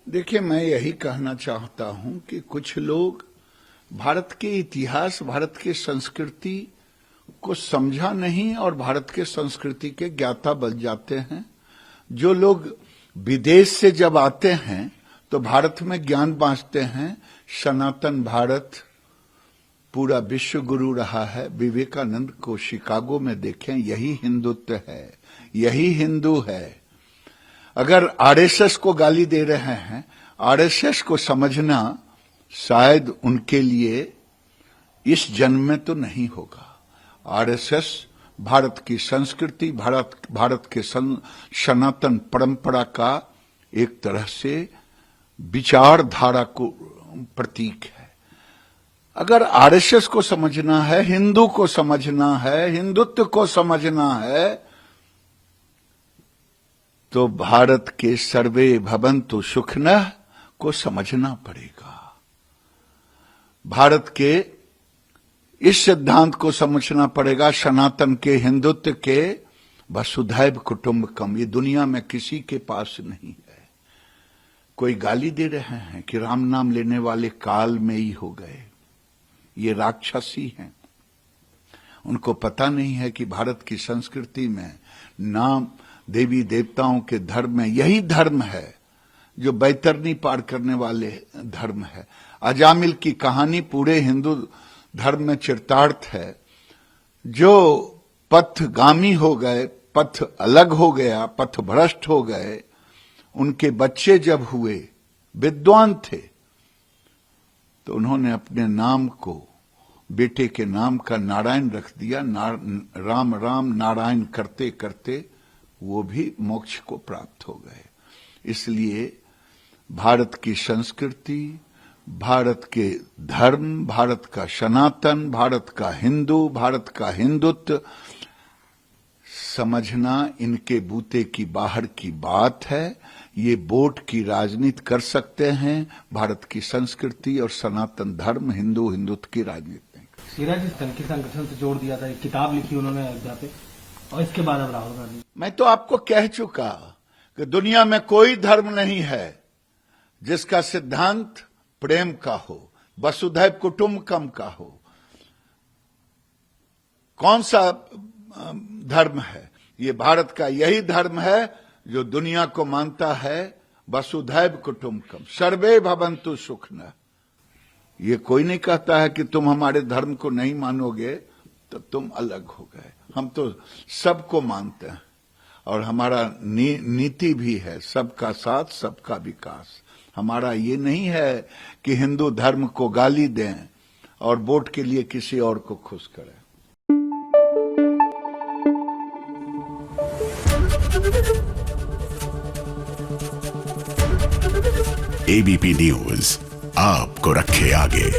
देखिए, मैं यही कहना चाहता हूं कि कुछ लोग भारत के इतिहास, भारत की संस्कृति को समझा नहीं और भारत के संस्कृति के ज्ञाता बन जाते हैं। जो लोग विदेश से जब आते हैं तो भारत में ज्ञान बांटते हैं। सनातन भारत पूरा विश्व गुरु रहा है। विवेकानंद को शिकागो में देखें, यही हिंदुत्व है, यही हिंदू है। अगर आरएसएस को गाली दे रहे हैं, आरएसएस को समझना शायद उनके लिए इस जन्म में तो नहीं होगा। आरएसएस भारत की संस्कृति, भारत के सनातन परंपरा का एक तरह से विचारधारा को प्रतीक है। अगर आरएसएस को समझना है, हिंदू को समझना है, हिंदुत्व को समझना है, तो भारत के सर्वे भवन्तु सुखिनः को समझना पड़ेगा। भारत के इस सिद्धांत को समझना पड़ेगा, सनातन के, हिंदुत्व के, वसुधैव कुटुंबकम। ये दुनिया में किसी के पास नहीं है। कोई गाली दे रहे हैं कि राम नाम लेने वाले काल में ही हो गए, ये राक्षसी हैं। उनको पता नहीं है कि भारत की संस्कृति में नाम, देवी देवताओं के धर्म में यही धर्म है जो बैतरनी पार करने वाले धर्म है। अजामिल की कहानी पूरे हिंदू धर्म में चरितार्थ है। जो पथगामी हो गए, पथ अलग हो गया, पथ भ्रष्ट हो गए, उनके बच्चे जब हुए, विद्वान थे, तो उन्होंने अपने नाम को, बेटे के नाम का नारायण रख दिया। राम राम नारायण करते करते वो भी मोक्ष को प्राप्त हो गए। इसलिए भारत की संस्कृति, भारत के धर्म, भारत का सनातन, भारत का हिंदू, भारत का हिंदुत्व समझना इनके बूते की बाहर की बात है। ये वोट की राजनीति कर सकते हैं, भारत की संस्कृति और सनातन धर्म, हिंदुत्व की राजनीति नहीं। सिराज जिस तनकी संगठन से जोड़ दिया था, एक किताब लिखी उन्होंने अयोध्या पे, और इसके बाद अब राहुल गांधी। मैं तो आपको कह चुका कि दुनिया में कोई धर्म नहीं है जिसका सिद्धांत प्रेम का हो, वसुधैव कुटुंबकम का हो। कौन सा धर्म है? ये भारत का यही धर्म है जो दुनिया को मानता है वसुधैव कुटुंबकम, सर्वे भवन्तु सुखिनः। ये कोई नहीं कहता है कि तुम हमारे धर्म को नहीं मानोगे तो तुम अलग हो गए। हम तो सबको मानते हैं और हमारा नीति भी है सबका साथ, सबका विकास। हमारा ये नहीं है कि हिंदू धर्म को गाली दें और वोट के लिए किसी और को खुश करें। एबीपी न्यूज आपको रखे आगे।